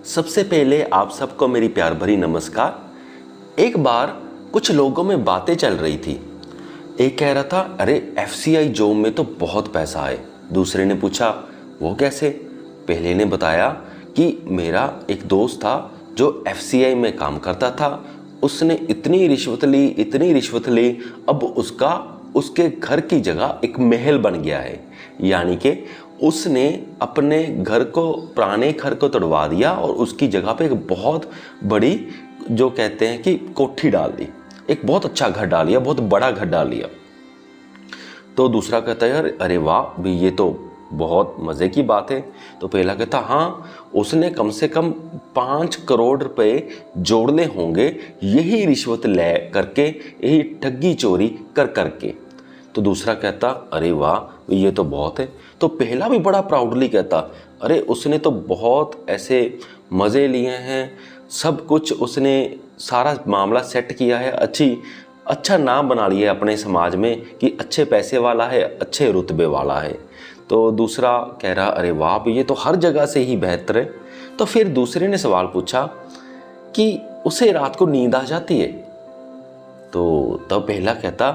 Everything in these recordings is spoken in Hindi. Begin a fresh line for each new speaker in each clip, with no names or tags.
सबसे पहले आप सबको मेरी प्यार भरी नमस्कार। एक बार कुछ लोगों में बातें चल रही थी। एक कह रहा था, अरे एफसीआई जॉब में तो बहुत पैसा है। दूसरे ने पूछा, वो कैसे? पहले ने बताया कि मेरा एक दोस्त था जो एफसीआई में काम करता था, उसने इतनी रिश्वत ली, अब उसके घर की जगह एक महल बन गया है। यानी कि उसने अपने पुराने घर को तोड़वा दिया और उसकी जगह पे एक बहुत बड़ी, जो कहते हैं कि कोठी डाल दी, एक बहुत अच्छा घर डाल लिया, बहुत बड़ा घर डाल लिया। तो दूसरा कहता है, यार अरे वाह भी, ये तो बहुत मज़े की बात है। तो पहला कहता, हाँ उसने कम से कम 5 करोड़ रुपए जोड़ने होंगे यही रिश्वत ले करके, यही ठगी चोरी कर करके। तो दूसरा कहता, अरे वाह ये तो बहुत है। तो पहला भी बड़ा प्राउडली कहता, अरे उसने तो बहुत ऐसे मज़े लिए हैं, सब कुछ उसने सारा मामला सेट किया है, अच्छा नाम बना लिया अपने समाज में कि अच्छे पैसे वाला है, अच्छे रुतबे वाला है। तो दूसरा कह रहा, अरे वाह भी ये तो हर जगह से ही बेहतर है। तो फिर दूसरे ने सवाल पूछा कि उसे रात को नींद आ जाती है? तो तब पहला कहता,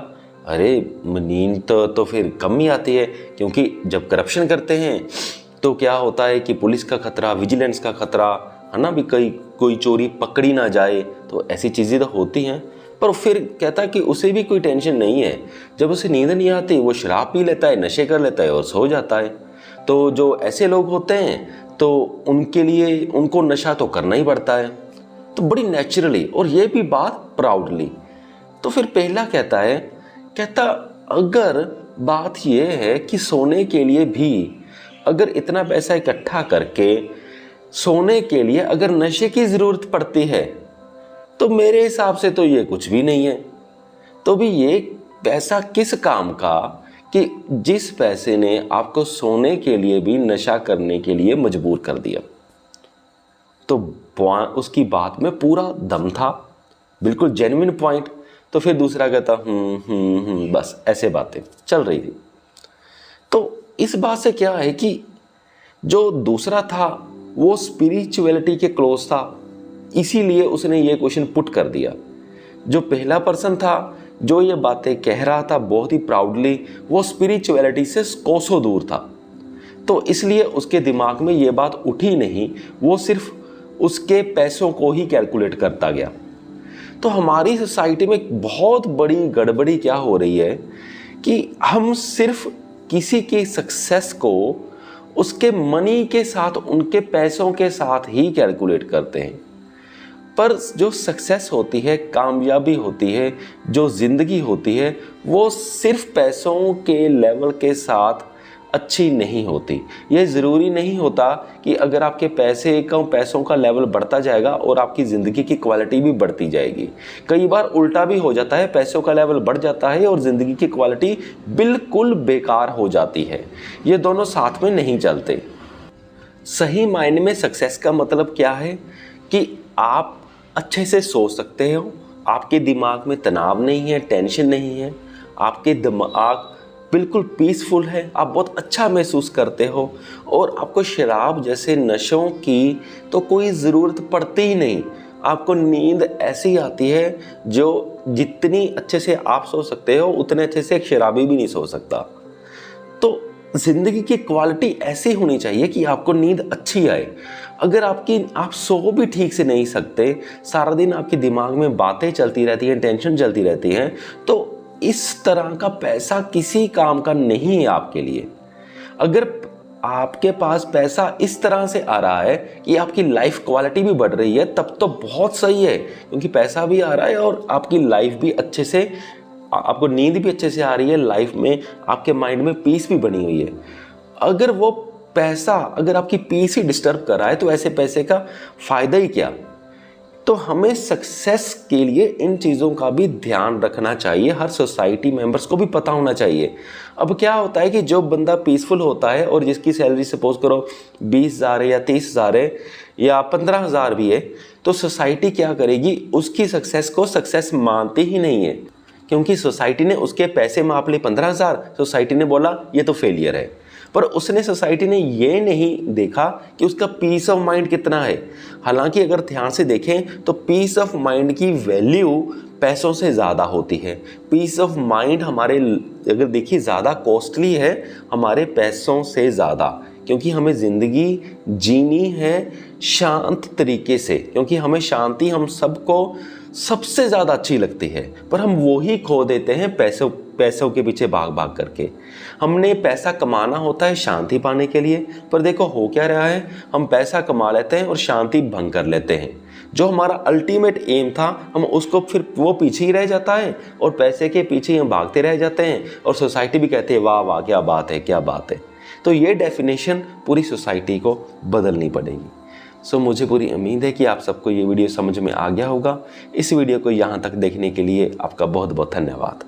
अरे नींद तो फिर कम ही आती है, क्योंकि जब करप्शन करते हैं तो क्या होता है कि पुलिस का खतरा, विजिलेंस का खतरा है ना, भी कोई चोरी पकड़ी ना जाए, तो ऐसी चीज़ें तो होती हैं। पर फिर कहता कि उसे भी कोई टेंशन नहीं है, जब उसे नींद नहीं आती वो शराब पी लेता है, नशे कर लेता है और सो जाता है। तो जो ऐसे लोग होते हैं तो उनके लिए उनको नशा तो करना ही पड़ता है, तो बड़ी नेचुरली, और ये भी बात प्राउडली। तो फिर पहला कहता अगर बात यह है कि सोने के लिए भी अगर इतना पैसा इकट्ठा करके सोने के लिए अगर नशे की ज़रूरत पड़ती है तो मेरे हिसाब से तो ये कुछ भी नहीं है। तो भी ये पैसा किस काम का कि जिस पैसे ने आपको सोने के लिए भी नशा करने के लिए मजबूर कर दिया। तो उसकी बात में पूरा दम था, बिल्कुल जेन्युइन पॉइंट। तो फिर दूसरा कहता बस ऐसे बातें चल रही थी। तो इस बात से क्या है कि जो दूसरा था वो स्पिरिचुअलिटी के क्लोज था, इसीलिए उसने ये क्वेश्चन पुट कर दिया। जो पहला पर्सन था जो ये बातें कह रहा था बहुत ही प्राउडली, वो स्पिरिचुअलिटी से कोसों दूर था, तो इसलिए उसके दिमाग में ये बात उठी नहीं, वो सिर्फ उसके पैसों को ही कैलकुलेट करता गया। तो हमारी सोसाइटी में एक बहुत बड़ी गड़बड़ी क्या हो रही है कि हम सिर्फ किसी की सक्सेस को उसके मनी के साथ, उनके पैसों के साथ ही कैलकुलेट करते हैं। पर जो सक्सेस होती है, कामयाबी होती है, जो ज़िंदगी होती है, वो सिर्फ पैसों के लेवल के साथ अच्छी नहीं होती। ये ज़रूरी नहीं होता कि अगर आपके पैसों का लेवल बढ़ता जाएगा और आपकी ज़िंदगी की क्वालिटी भी बढ़ती जाएगी। कई बार उल्टा भी हो जाता है, पैसों का लेवल बढ़ जाता है और ज़िंदगी की क्वालिटी बिल्कुल बेकार हो जाती है। ये दोनों साथ में नहीं चलते। सही मायने में सक्सेस का मतलब क्या है कि आप अच्छे से सोच सकते हो, आपके दिमाग में तनाव नहीं है, टेंशन नहीं है, आपके दिमाग बिल्कुल पीसफुल है, आप बहुत अच्छा महसूस करते हो और आपको शराब जैसे नशों की तो कोई ज़रूरत पड़ती ही नहीं। आपको नींद ऐसी आती है जो जितनी अच्छे से आप सो सकते हो उतने अच्छे से एक शराबी भी नहीं सो सकता। तो ज़िंदगी की क्वालिटी ऐसी होनी चाहिए कि आपको नींद अच्छी आए। अगर आप सो भी ठीक से नहीं सकते, सारा दिन आपके दिमाग में बातें चलती रहती हैं, टेंशन चलती रहती हैं, तो इस तरह का पैसा किसी काम का नहीं है आपके लिए। अगर आपके पास पैसा इस तरह से आ रहा है कि आपकी लाइफ क्वालिटी भी बढ़ रही है, तब तो बहुत सही है, क्योंकि पैसा भी आ रहा है और आपकी लाइफ भी अच्छे से, आपको नींद भी अच्छे से आ रही है, लाइफ में आपके माइंड में पीस भी बनी हुई है। अगर वो पैसा अगर आपकी पीस ही डिस्टर्ब कर रहा है तो ऐसे पैसे का फ़ायदा ही क्या। तो हमें सक्सेस के लिए इन चीज़ों का भी ध्यान रखना चाहिए, हर सोसाइटी मेंबर्स को भी पता होना चाहिए। अब क्या होता है कि जो बंदा पीसफुल होता है और जिसकी सैलरी सपोज करो 20,000 है या 30,000 है या 15,000 भी है, तो सोसाइटी क्या करेगी, उसकी सक्सेस को सक्सेस मानती ही नहीं है, क्योंकि सोसाइटी ने उसके पैसे माप लिए 15,000, सोसाइटी ने बोला ये तो फेलियर है। पर उसने सोसाइटी ने ये नहीं देखा कि उसका पीस ऑफ माइंड कितना है। हालांकि अगर ध्यान से देखें तो पीस ऑफ माइंड की वैल्यू पैसों से ज़्यादा होती है। पीस ऑफ माइंड हमारे अगर देखिए ज़्यादा कॉस्टली है हमारे पैसों से ज़्यादा, क्योंकि हमें ज़िंदगी जीनी है शांत तरीके से, क्योंकि हमें शांति हम सबको सबसे ज़्यादा अच्छी लगती है, पर हम वो ही खो देते हैं पैसों के पीछे भाग भाग करके। हमने पैसा कमाना होता है शांति पाने के लिए, पर देखो हो क्या रहा है, हम पैसा कमा लेते हैं और शांति भंग कर लेते हैं। जो हमारा अल्टीमेट एम था हम उसको फिर वो पीछे ही रह जाता है और पैसे के पीछे हम भागते रह जाते हैं, और सोसाइटी भी कहती है वाह वाह क्या बात है क्या बात है। तो ये डेफिनेशन पूरी सोसाइटी को बदलनी पड़ेगी। सो मुझे पूरी उम्मीद है कि आप सबको ये वीडियो समझ में आ गया होगा। इस वीडियो को यहाँ तक देखने के लिए आपका बहुत बहुत धन्यवाद।